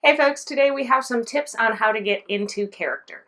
Hey folks, today we have some tips on how to get into character.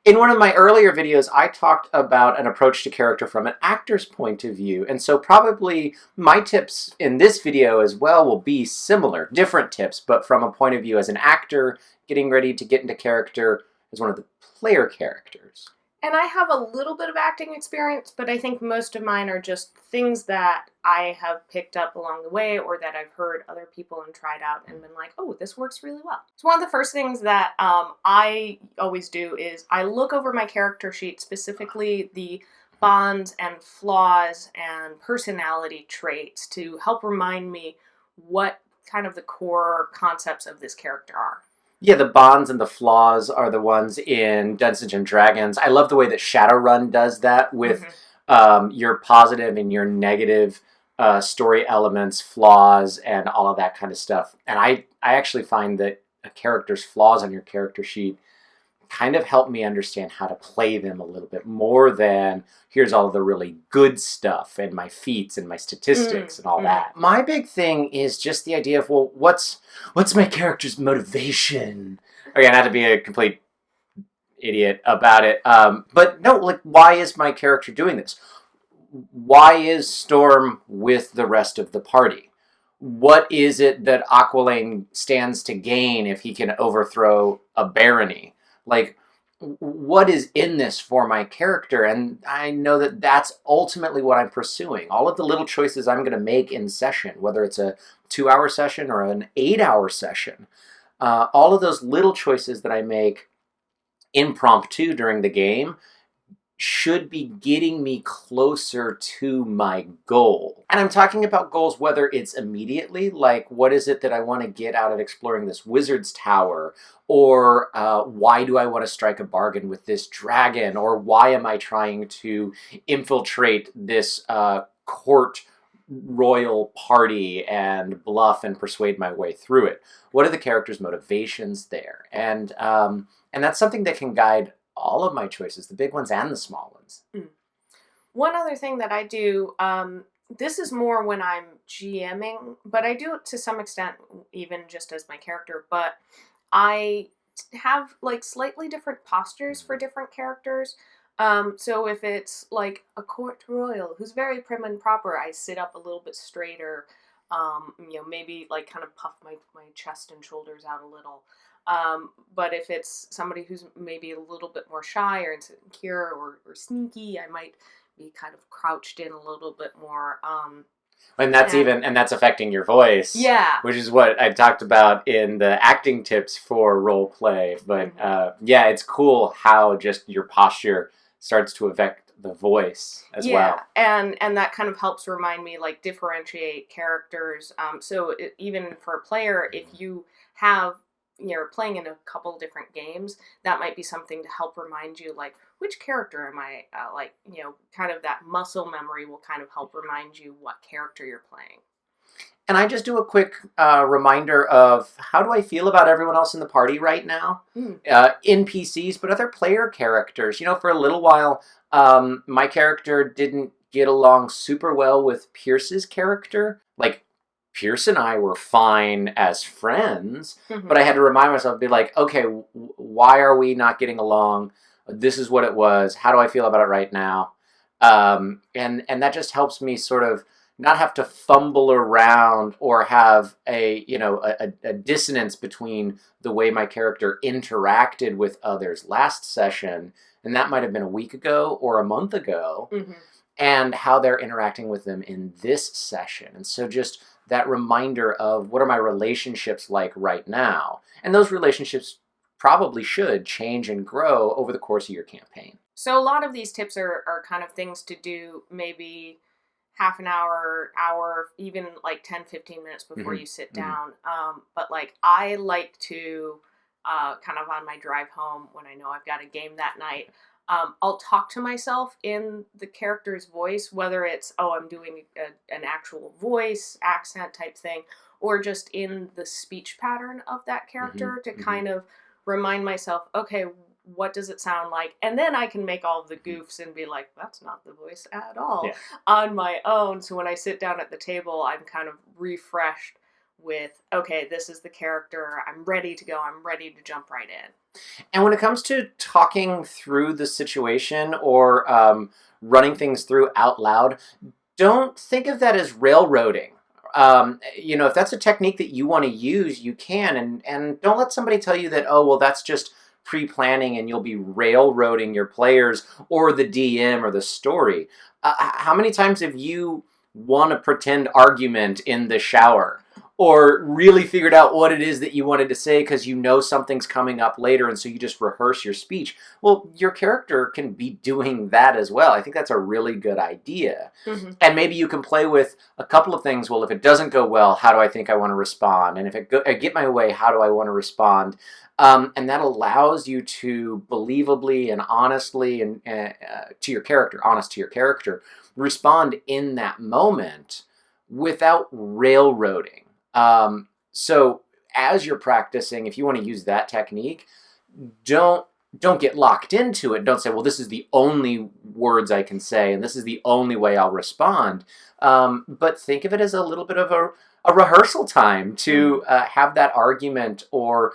In one of my earlier videos, I talked about an approach to character from an actor's point of view, and so probably my tips in this video as well will be similar, different tips, but from a point of view as an actor getting ready to get into character as one of the player characters. And I have a little bit of acting experience, but I think most of mine are just things that I have picked up along the way or that I've heard other people and tried out and been like, oh, this works really well. So one of the first things that I always do is I look over my character sheet, specifically the bonds and flaws and personality traits, to help remind me what kind of the core concepts of this character are. Yeah, the bonds and the flaws are the ones in Dungeons and Dragons. I love the way that Shadowrun does that with your positive and your negative story elements, flaws, and all of that kind of stuff. And I actually find that a character's flaws on your character sheet kind of help me understand how to play them a little bit more than here's all the really good stuff and my feats and my statistics and all that. My big thing is just the idea of, well, what's my character's motivation? Again, not to be a complete idiot about it, but no, like, why is my character doing this? Why is Storm with the rest of the party? What is it that Aqualane stands to gain if he can overthrow a barony? Like, what is in this for my character? And I know that that's ultimately what I'm pursuing. All of the little choices I'm going to make in session, whether it's a 2-hour session or an 8-hour session, all of those little choices that I make impromptu during the game should be getting me closer to my goal. And I'm talking about goals, whether it's immediately, like what is it that I want to get out of exploring this wizard's tower, or why do I want to strike a bargain with this dragon, or why am I trying to infiltrate this court royal party and bluff and persuade my way through it. What are the character's motivations there? And that's something that can guide all of my choices, the big ones and the small ones. One other thing that I do, this is more when I'm GMing, but I do it to some extent even just as my character, but I have like slightly different postures for different characters. So if it's like a court royal who's very prim and proper, I sit up a little bit straighter, maybe like kind of puff my chest and shoulders out a little. But if it's somebody who's maybe a little bit more shy or insecure or sneaky, I might be kind of crouched in a little bit more. And that's affecting your voice. Yeah. Which is what I talked about in the acting tips for role play. But yeah, it's cool how just your posture starts to affect the voice as well. Yeah, and that kind of helps remind me, like, differentiate characters. Even for a player, if you have, you're playing in a couple different games, that might be something to help remind you, like, which character am I, kind of that muscle memory will kind of help remind you what character you're playing. And I just do a quick reminder of how do I feel about everyone else in the party right now? NPCs, but other player characters. You know, for a little while, my character didn't get along super well with Pierce's character. Like, Pierce and I were fine as friends, but I had to remind myself, be like, okay, why are we not getting along? This is what it was. How do I feel about it right now? And that just helps me sort of not have to fumble around or have a dissonance between the way my character interacted with others last session, and that might have been a week ago or a month ago, and how they're interacting with them in this session. And so just that reminder of what are my relationships like right now. And those relationships probably should change and grow over the course of your campaign. So a lot of these tips are kind of things to do maybe half an hour, even like 10-15 minutes before you sit down. But like, I like to kind of on my drive home when I know I've got a game that night, I'll talk to myself in the character's voice, whether it's, I'm doing an actual voice accent type thing, or just in the speech pattern of that character to kind of remind myself, okay, what does it sound like? And then I can make all of the goofs and be like, that's not the voice at all Yeah. on my own. So when I sit down at the table, I'm kind of refreshed with, okay, this is the character. I'm ready to go. I'm ready to jump right in. And when it comes to talking through the situation or running things through out loud, don't think of that as railroading. If that's a technique that you want to use, you can. And don't let somebody tell you that, oh, well, that's just pre-planning and you'll be railroading your players or the DM or the story. How many times have you won a pretend argument in the shower? Or really figured out what it is that you wanted to say because you know something's coming up later, and so you just rehearse your speech. Well, your character can be doing that as well. I think that's a really good idea. Mm-hmm. And maybe you can play with a couple of things. Well, if it doesn't go well, how do I think I want to respond? And if I get my way, how do I want to respond? And that allows you to believably and honestly and to your character, honest to your character, respond in that moment without railroading. So as you're practicing, if you want to use that technique, don't get locked into it. Don't say, well, this is the only words I can say, and this is the only way I'll respond. But think of it as a little bit of a rehearsal time to have that argument or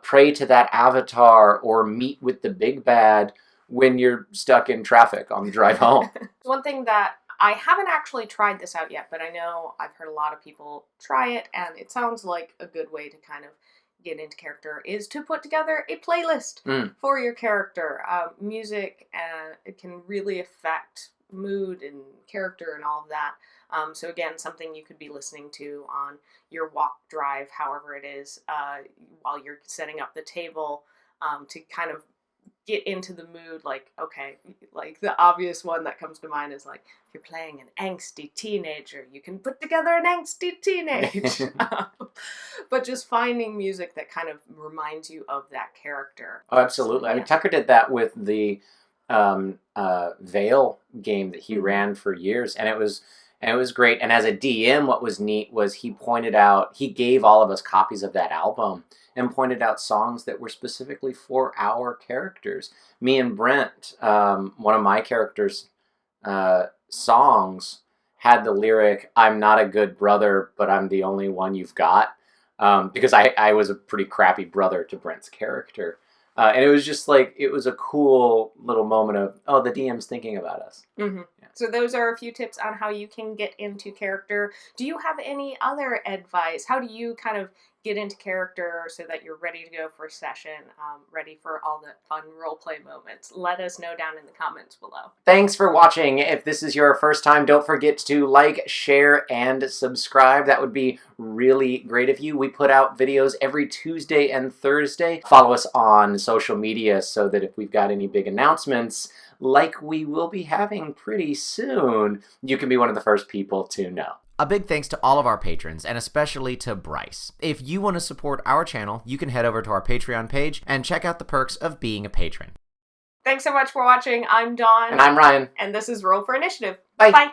pray to that avatar or meet with the big bad when you're stuck in traffic on the drive home. One thing that I haven't actually tried this out yet, but I know I've heard a lot of people try it, and it sounds like a good way to kind of get into character is to put together a playlist for your character. Music, it can really affect mood and character and all of that. So again, something you could be listening to on your walk, drive, however it is, while you're setting up the table, to kind of get into the mood. Like, okay, like the obvious one that comes to mind is like, if you're playing an angsty teenager, you can put together an angsty teenage. But just finding music that kind of reminds you of that character. Oh, absolutely. I mean, Tucker did that with the Veil game that he ran for years, and it was great. And as a DM, what was neat was he gave all of us copies of that album and pointed out songs that were specifically for our characters. Me and Brent, one of my characters' songs had the lyric, "I'm not a good brother, but I'm the only one you've got," because I was a pretty crappy brother to Brent's character. And it was just like, it was a cool little moment of, oh, the DM's thinking about us. Mm-hmm. Yeah. So those are a few tips on how you can get into character. Do you have any other advice? How do you kind of get into character so that you're ready to go for a session, ready for all the fun role play moments? Let us know down in the comments below. Thanks for watching. If this is your first time, don't forget to like, share, and subscribe. That would be really great of you. We put out videos every Tuesday and Thursday. Follow us on social media so that if we've got any big announcements, like we will be having pretty soon, you can be one of the first people to know. A big thanks to all of our patrons, and especially to Bryce. If you want to support our channel, you can head over to our Patreon page and check out the perks of being a patron. Thanks so much for watching. I'm Dawn. And I'm Ryan. And this is Roll for Initiative. Bye. Bye.